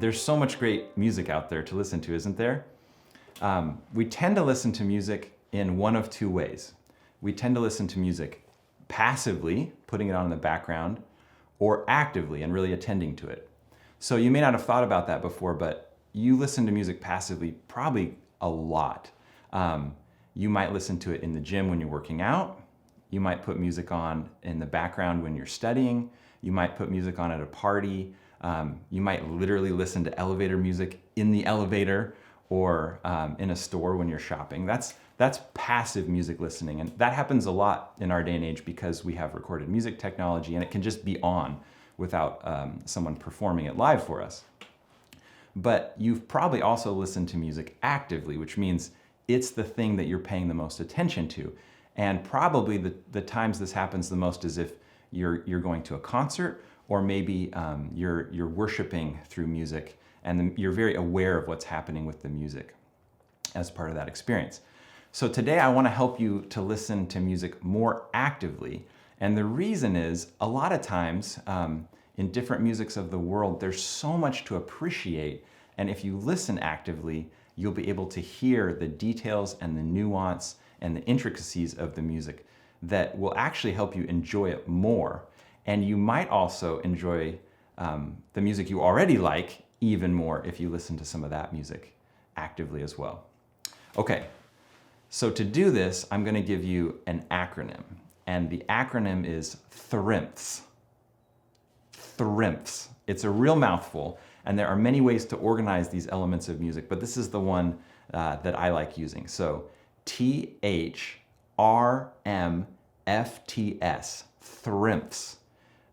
there's so much great music out there to listen to, isn't there? We tend to listen to music in one of two ways. We tend to listen to music passively, putting it on in the background, or actively and really attending to it. So you may not have thought about that before, but you listen to music passively probably a lot. You might listen to it in the gym when you're working out. You might put music on in the background when you're studying. You might put music on at a party. You might literally listen to elevator music in the elevator or in a store when you're shopping. That's passive music listening, and that happens a lot in our day and age because we have recorded music technology and it can just be on without someone performing it live for us. But you've probably also listened to music actively, which means it's the thing that you're paying the most attention to. And probably the times this happens the most is if you're going to a concert, or maybe you're worshiping through music and you're very aware of what's happening with the music as part of that experience. So today I want to help you to listen to music more actively. And the reason is a lot of times in different musics of the world, there's so much to appreciate. And if you listen actively, you'll be able to hear the details and the nuance and the intricacies of the music that will actually help you enjoy it more. And you might also enjoy the music you already like even more if you listen to some of that music actively as well. Okay, so to do this, I'm going to give you an acronym. And the acronym is THRIMPS. THRIMPS. It's a real mouthful, and there are many ways to organize these elements of music, but this is the one that I like using. So THRMFTS, THRIMPS.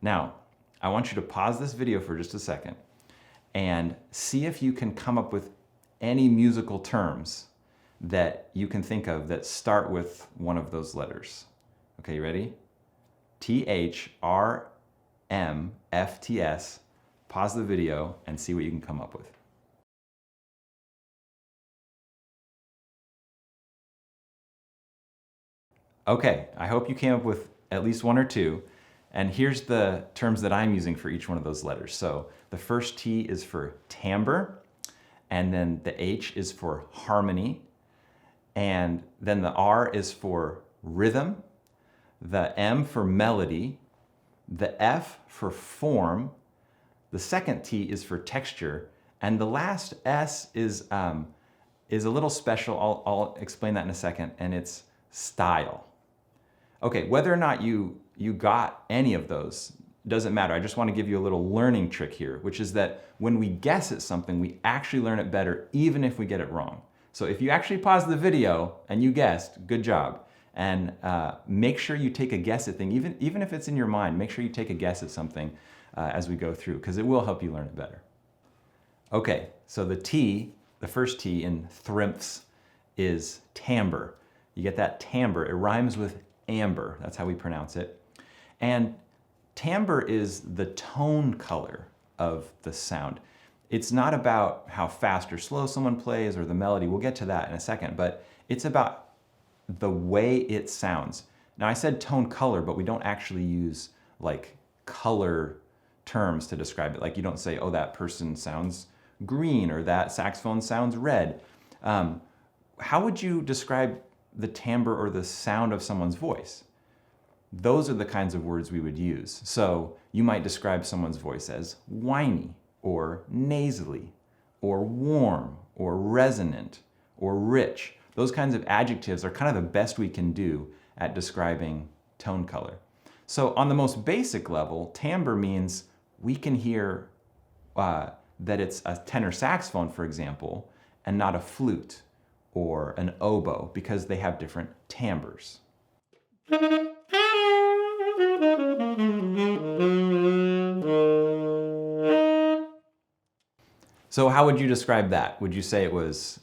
Now, I want you to pause this video for just a second and see if you can come up with any musical terms that you can think of that start with one of those letters. Okay, you ready? THRMFTS. Pause the video and see what you can come up with. Okay, I hope you came up with at least one or two. And here's the terms that I'm using for each one of those letters. So the first T is for timbre, and then the H is for harmony, and then the R is for rhythm, the M for melody, the F for form, the second T is for texture, and the last S is a little special. I'll explain that in a second, and it's style. Okay, whether or not you got any of those doesn't matter. I just want to give you a little learning trick here, which is that when we guess at something, we actually learn it better even if we get it wrong. So if you actually pause the video and you guessed, good job. And make sure you take a guess at things, even if it's in your mind, make sure you take a guess at something as we go through, because it will help you learn it better. Okay, so the T, the first T in THRIMPS is timbre. You get that timbre, it rhymes with amber, that's how we pronounce it. And timbre is the tone color of the sound. It's not about how fast or slow someone plays or the melody, we'll get to that in a second, but it's about the way it sounds. Now I said tone color, but we don't actually use like color terms to describe it. Like you don't say, oh, that person sounds green or that saxophone sounds red. How would you describe the timbre or the sound of someone's voice? Those are the kinds of words we would use. So you might describe someone's voice as whiny or nasally or warm or resonant or rich. Those kinds of adjectives are kind of the best we can do at describing tone color. So on the most basic level, timbre means we can hear that it's a tenor saxophone, for example, and not a flute or an oboe, because they have different timbres. So how would you describe that? Would you say it was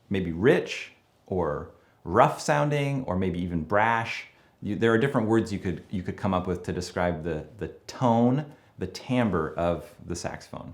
maybe rich or rough sounding or maybe even brash? There are different words you could come up with to describe the tone, the timbre of the saxophone.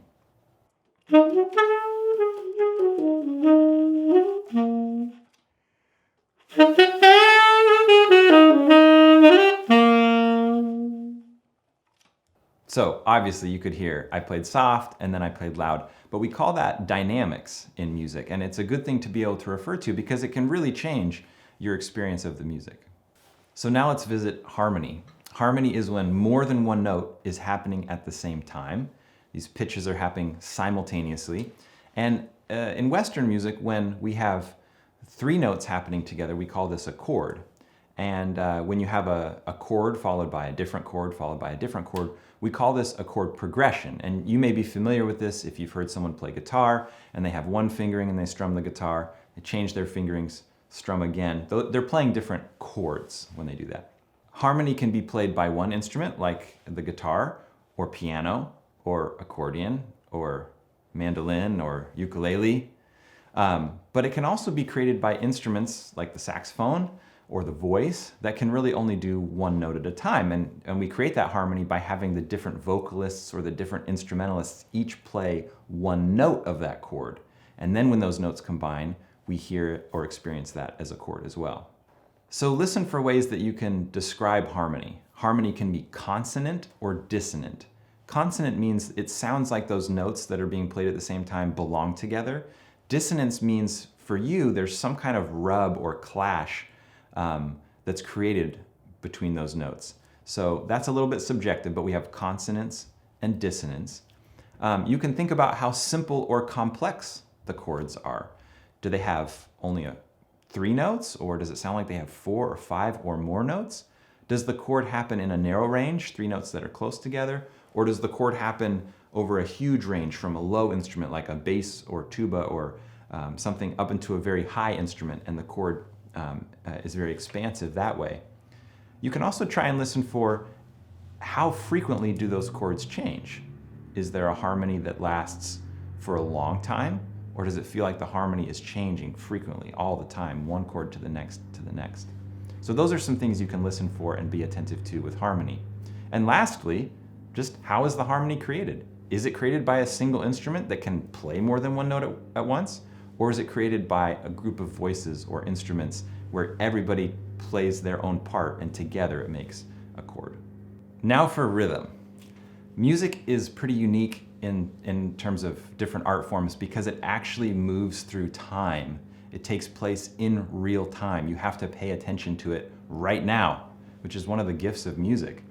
So obviously you could hear I played soft and then I played loud, but we call that dynamics in music, and it's a good thing to be able to refer to because it can really change your experience of the music. So now let's visit harmony. Harmony is when more than one note is happening at the same time. These pitches are happening simultaneously. And in Western music, when we have three notes happening together, we call this a chord. And when you have a chord followed by a different chord followed by a different chord, we call this a chord progression. And you may be familiar with this if you've heard someone play guitar and they have one fingering and they strum the guitar, they change their fingerings, strum again. They're playing different chords when they do that. Harmony can be played by one instrument like the guitar or piano or accordion or mandolin or ukulele. But it can also be created by instruments like the saxophone or the voice that can really only do one note at a time. And we create that harmony by having the different vocalists or the different instrumentalists each play one note of that chord. And then when those notes combine, we hear or experience that as a chord as well. So listen for ways that you can describe harmony. Harmony can be consonant or dissonant. Consonant means it sounds like those notes that are being played at the same time belong together. Dissonance means for you, there's some kind of rub or clash that's created between those notes. So that's a little bit subjective, but we have consonance and dissonance. You can think about how simple or complex the chords are. Do they have only three notes, or does it sound like they have 4 or 5 or more notes? Does the chord happen in a narrow range, 3 notes that are close together, or does the chord happen over a huge range from a low instrument like a bass or tuba or something up into a very high instrument, and the chord is very expansive that way? You can also try and listen for how frequently do those chords change. Is there a harmony that lasts for a long time, or does it feel like the harmony is changing frequently all the time, one chord to the next to the next? So those are some things you can listen for and be attentive to with harmony. And lastly, just how is the harmony created? Is it created by a single instrument that can play more than one note at once? Or is it created by a group of voices or instruments where everybody plays their own part and together it makes a chord? Now for rhythm. Music is pretty unique in terms of different art forms because it actually moves through time. It takes place in real time. You have to pay attention to it right now, which is one of the gifts of music.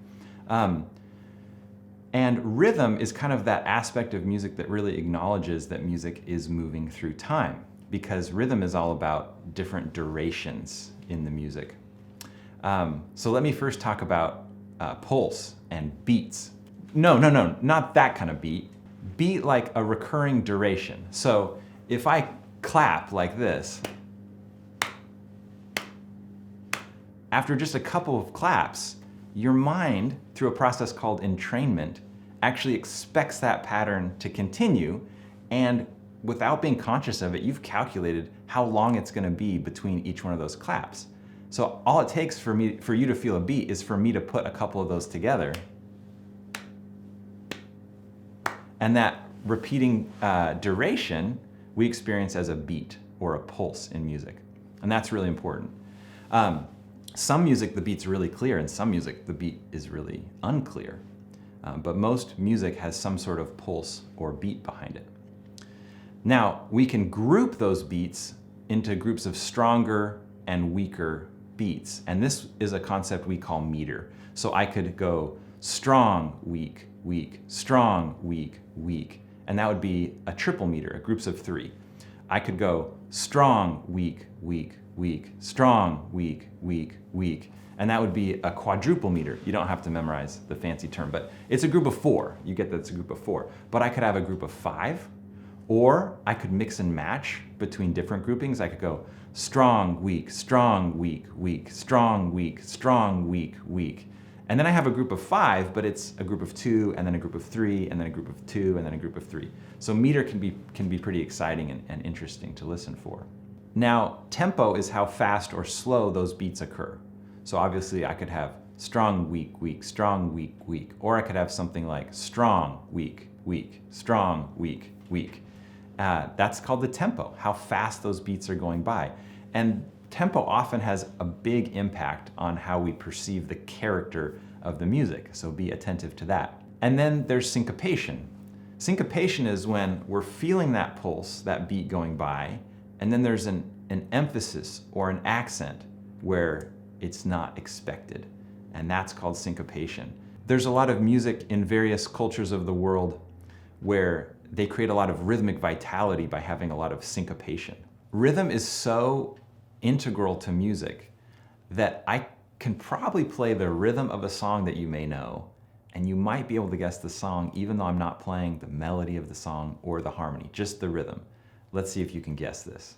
And rhythm is kind of that aspect of music that really acknowledges that music is moving through time, because rhythm is all about different durations in the music. So let me first talk about pulse and beats. No, not that kind of beat. Beat like a recurring duration. So if I clap like this, after just a couple of claps, your mind, through a process called entrainment, actually expects that pattern to continue, and without being conscious of it, you've calculated how long it's going to be between each one of those claps. So all it takes for you to feel a beat is for me to put a couple of those together, and that repeating duration we experience as a beat or a pulse in music, and that's really important. Some music, the beat's really clear, and some music, the beat is really unclear. But most music has some sort of pulse or beat behind it. Now, we can group those beats into groups of stronger and weaker beats, and this is a concept we call meter. So I could go strong, weak, weak, strong, weak, weak, and that would be a triple meter, groups of 3. I could go strong, weak, weak, weak, strong, weak, weak, weak, and that would be a quadruple meter. You don't have to memorize the fancy term, but it's a group of 4. You get that it's a group of 4. But I could have a group of 5, or I could mix and match between different groupings. I could go strong, weak, weak, strong, weak, strong, weak, weak. And then I have a group of 5, but it's a group of 2, and then a group of 3, and then a group of 2, and then a group of 3. So meter can be pretty exciting and interesting to listen for. Now, tempo is how fast or slow those beats occur. So obviously I could have strong, weak, weak, strong, weak, weak, or I could have something like strong, weak, weak, strong, weak, weak. That's called the tempo, how fast those beats are going by. And tempo often has a big impact on how we perceive the character of the music, so be attentive to that. And then there's syncopation. Syncopation is when we're feeling that pulse, that beat going by, and then there's an emphasis or an accent where it's not expected. And that's called syncopation. There's a lot of music in various cultures of the world where they create a lot of rhythmic vitality by having a lot of syncopation. Rhythm is so integral to music that I can probably play the rhythm of a song that you may know, and you might be able to guess the song even though I'm not playing the melody of the song or the harmony, just the rhythm. Let's see if you can guess this.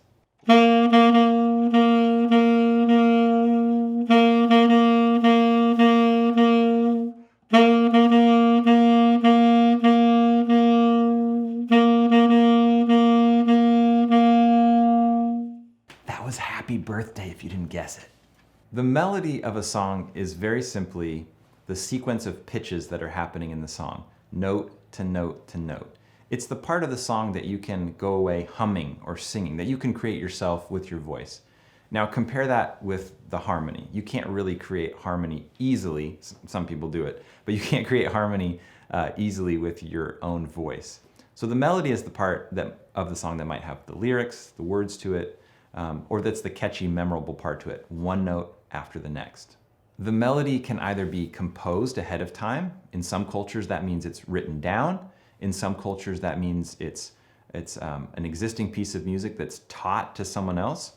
That was Happy Birthday if you didn't guess it. The melody of a song is very simply the sequence of pitches that are happening in the song, note to note to note. It's the part of the song that you can go away humming or singing, that you can create yourself with your voice. Now compare that with the harmony. You can't really create harmony easily. Some people do it, but you can't create harmony easily with your own voice. So the melody is the part of the song that might have the lyrics, the words to it, or that's the catchy, memorable part to it, one note after the next. The melody can either be composed ahead of time. In some cultures, that means it's written down. In some cultures, that means it's an existing piece of music that's taught to someone else.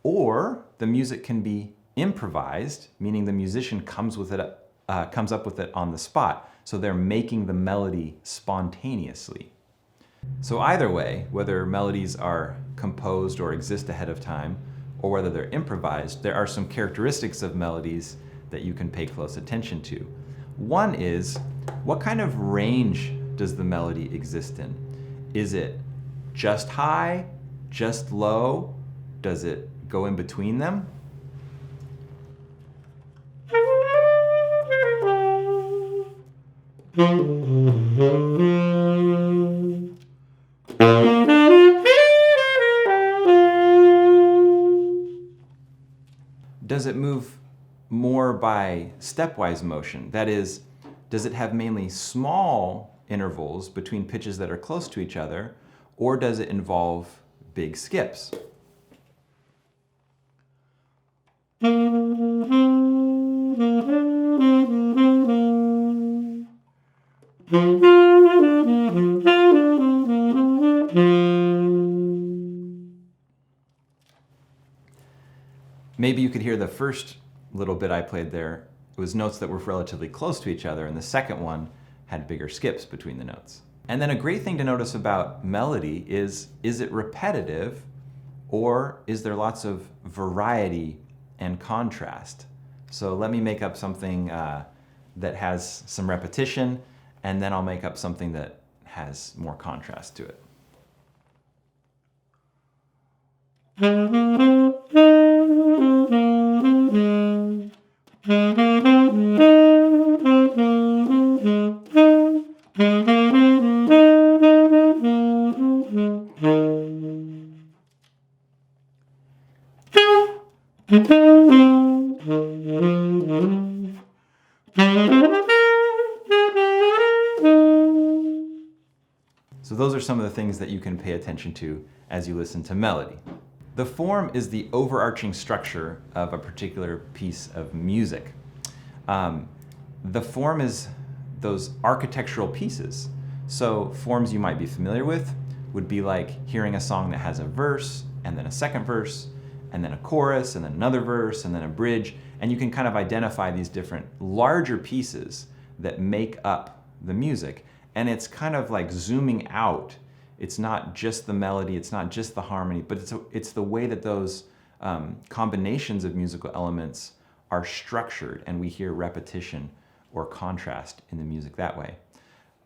Or the music can be improvised, meaning the musician comes up with it on the spot. So they're making the melody spontaneously. So either way, whether melodies are composed or exist ahead of time, or whether they're improvised, there are some characteristics of melodies that you can pay close attention to. One is, what kind of range does the melody exist in? Is it just high, just low? Does it go in between them? Does it move more by stepwise motion? That is, does it have mainly small intervals between pitches that are close to each other, or does it involve big skips? Maybe you could hear the first little bit I played there. It was notes that were relatively close to each other, and the second one had bigger skips between the notes. And then a great thing to notice about melody is it repetitive, or is there lots of variety and contrast? So let me make up something that has some repetition, and then I'll make up something that has more contrast to it. So those are some of the things that you can pay attention to as you listen to melody. The form is the overarching structure of a particular piece of music. The form is those architectural pieces. So forms you might be familiar with would be like hearing a song that has a verse, and then a second verse, and then a chorus, and then another verse, and then a bridge, and you can kind of identify these different larger pieces that make up the music. And it's kind of like zooming out. It's not just the melody, it's not just the harmony, but it's the way that those combinations of musical elements are structured, and we hear repetition or contrast in the music that way.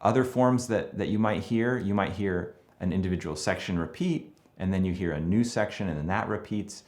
Other forms that you might hear an individual section repeat, and then you hear a new section, and then that repeats.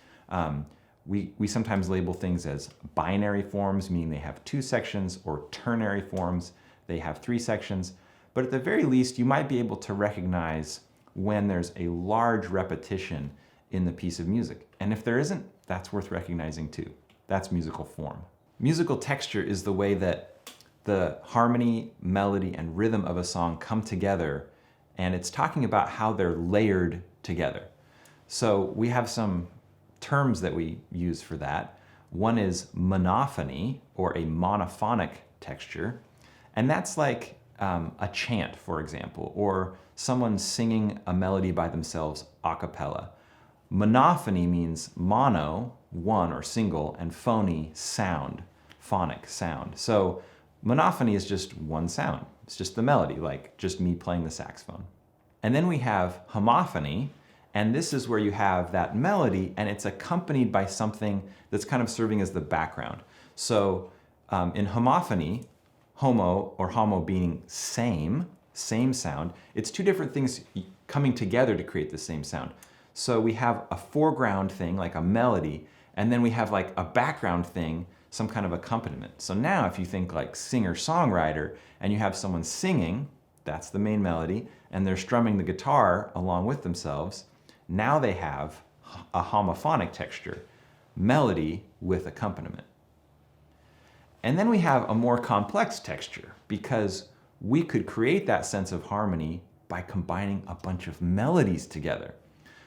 We sometimes label things as binary forms, meaning they have two sections, or ternary forms, they have three sections. But at the very least, you might be able to recognize when there's a large repetition in the piece of music. And if there isn't, that's worth recognizing too. That's musical form. Musical texture is the way that the harmony, melody, and rhythm of a song come together, and it's talking about how they're layered together. So we have some terms that we use for that. One is monophony, or a monophonic texture, and that's like a chant, for example, or someone singing a melody by themselves a cappella. Monophony means mono, one or single, and phony, sound, phonic sound. So monophony is just one sound. It's just the melody, like just me playing the saxophone. And then we have homophony, and this is where you have that melody and it's accompanied by something that's kind of serving as the background. So in homophony, homo or homo being same sound, it's two different things coming together to create the same sound. So we have a foreground thing, like a melody, and then we have like a background thing, some kind of accompaniment. So now if you think like singer-songwriter and you have someone singing, that's the main melody, and they're strumming the guitar along with themselves, now they have a homophonic texture, melody with accompaniment. And then we have a more complex texture because we could create that sense of harmony by combining a bunch of melodies together.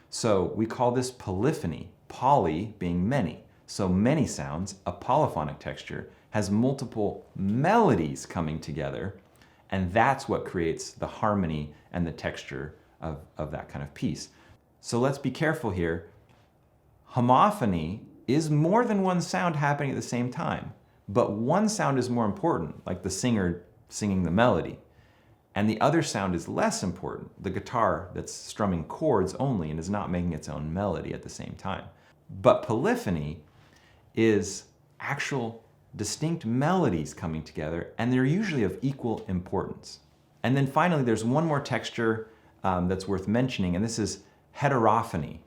So we call this polyphony, poly being many. So many sounds, a polyphonic texture, has multiple melodies coming together, and that's what creates the harmony and the texture of that kind of piece. So let's be careful here. Homophony is more than one sound happening at the same time, but one sound is more important, like the singer singing the melody, and the other sound is less important, the guitar that's strumming chords only and is not making its own melody at the same time. But polyphony is actual distinct melodies coming together, and they're usually of equal importance. And then finally, there's one more texture that's worth mentioning, and this is heterophony.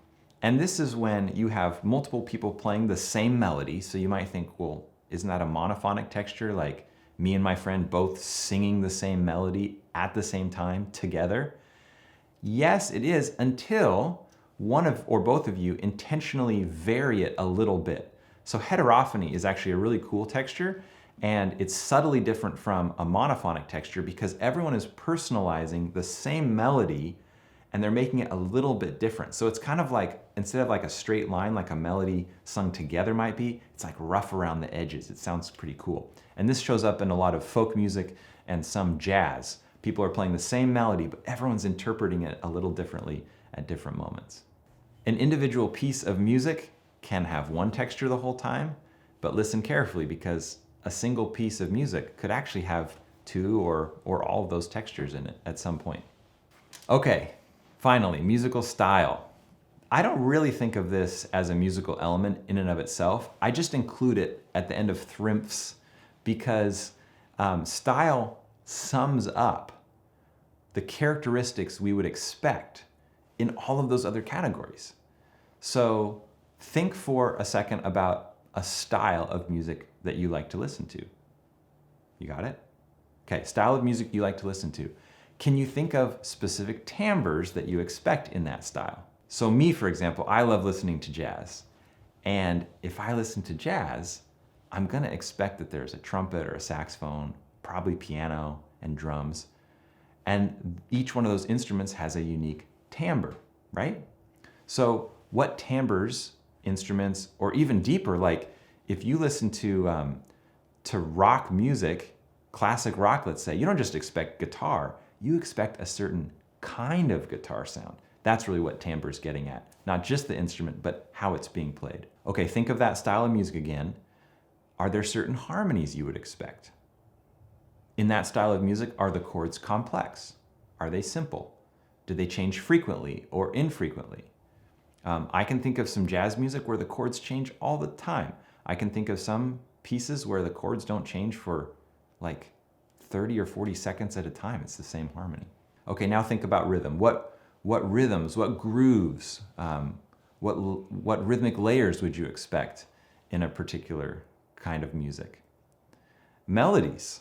And this is when you have multiple people playing the same melody. So you might think, well, isn't that a monophonic texture? Like me and my friend both singing the same melody at the same time together? Yes, it is, until one of or both of you intentionally vary it a little bit. So heterophony is actually a really cool texture, and it's subtly different from a monophonic texture because everyone is personalizing the same melody and they're making it a little bit different. So it's kind of like, instead of like a straight line like a melody sung together might be, it's like rough around the edges. It sounds pretty cool. And this shows up in a lot of folk music and some jazz. People are playing the same melody, but everyone's interpreting it a little differently at different moments. An individual piece of music can have one texture the whole time, but listen carefully because a single piece of music could actually have two or all of those textures in it at some point. Okay, finally, musical style. I don't really think of this as a musical element in and of itself. I just include it at the end of thrimphs because style sums up the characteristics we would expect in all of those other categories. So think for a second about a style of music that you like to listen to. You got it? Okay, style of music you like to listen to. Can you think of specific timbres that you expect in that style? So me, for example, I love listening to jazz. And if I listen to jazz, I'm gonna expect that there's a trumpet or a saxophone, probably piano and drums. And each one of those instruments has a unique timbre, right? So what timbres, instruments, or even deeper, like if you listen to rock music, classic rock, let's say, you don't just expect guitar, you expect a certain kind of guitar sound. That's really what timbre is getting at. Not just the instrument, but how it's being played. Okay, think of that style of music again. Are there certain harmonies you would expect? In that style of music, are the chords complex? Are they simple? Do they change frequently or infrequently? I can think of some jazz music where the chords change all the time. I can think of some pieces where the chords don't change for like 30 or 40 seconds at a time. It's the same harmony. Okay, now think about rhythm. What rhythms, what grooves, what rhythmic layers would you expect in a particular kind of music? Melodies.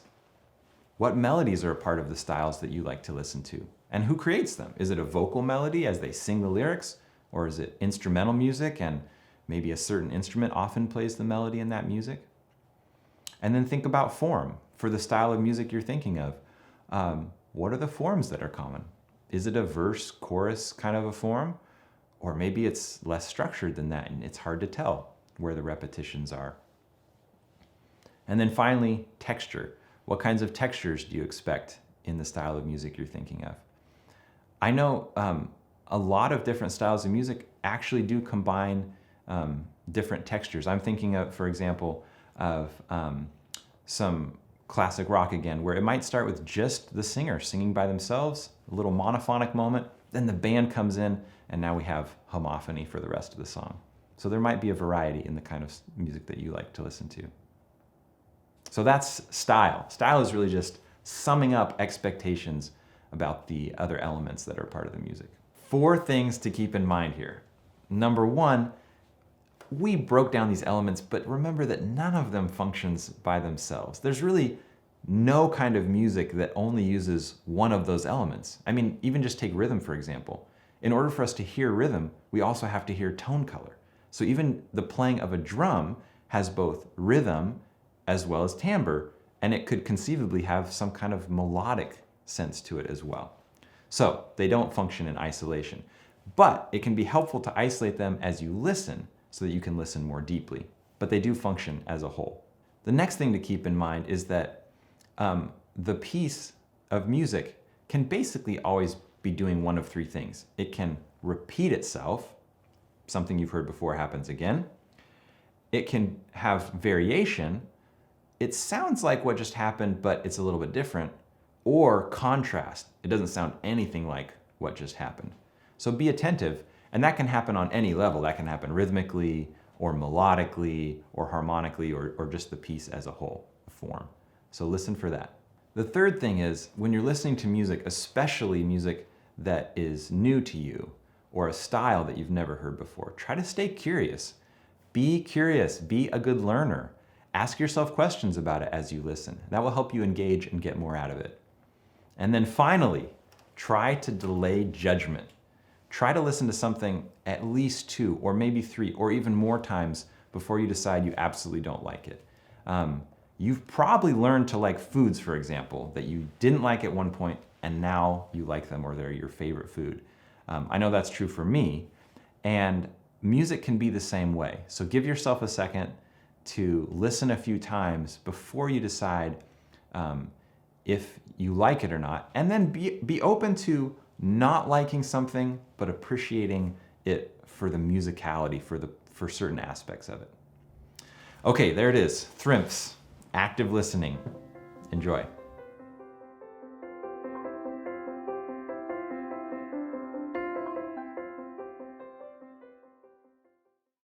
What melodies are a part of the styles that you like to listen to? And who creates them? Is it a vocal melody as they sing the lyrics? Or is it instrumental music and maybe a certain instrument often plays the melody in that music? And then think about form. for the style of music you're thinking of, what are the forms that are common? Is it a verse, chorus kind of a form? Or maybe it's less structured than that and it's hard to tell where the repetitions are. And then finally, texture. What kinds of textures do you expect in the style of music you're thinking of? I know a lot of different styles of music actually do combine different textures. I'm thinking of, for example, of some classic rock again, where it might start with just the singer singing by themselves, a little monophonic moment, then the band comes in, and now we have homophony for the rest of the song. So there might be a variety in the kind of music that you like to listen to. So that's style. Style is really just summing up expectations about the other elements that are part of the music. 4 things to keep in mind here. Number 1, we broke down these elements, but remember that none of them functions by themselves. There's really no kind of music that only uses one of those elements. I mean, even just take rhythm, for example. In order for us to hear rhythm, we also have to hear tone color. So even the playing of a drum has both rhythm as well as timbre, and it could conceivably have some kind of melodic sense to it as well. So they don't function in isolation, but it can be helpful to isolate them as you listen so that you can listen more deeply, but they do function as a whole. The next thing to keep in mind is that the piece of music can basically always be doing one of 3 things. It can repeat itself, something you've heard before happens again. It can have variation. It sounds like what just happened, but it's a little bit different. Or contrast. It doesn't sound anything like what just happened. So be attentive, and that can happen on any level. That can happen rhythmically, or melodically, or harmonically, or just the piece as a whole, a form. So listen for that. The third thing is, when you're listening to music, especially music that is new to you, or a style that you've never heard before, try to stay curious. Be curious, be a good learner. Ask yourself questions about it as you listen. That will help you engage and get more out of it. And then finally, try to delay judgment. Try to listen to something at least 2 or maybe 3 or even more times before you decide you absolutely don't like it. You've probably learned to like foods, for example, that you didn't like at one point and now you like them or they're your favorite food. I know that's true for me, and music can be the same way. So give yourself a second to listen a few times before you decide if you like it or not, and then be open to not liking something, but appreciating it for the musicality, for certain aspects of it. Okay, there it is. Thrimps, active listening. Enjoy.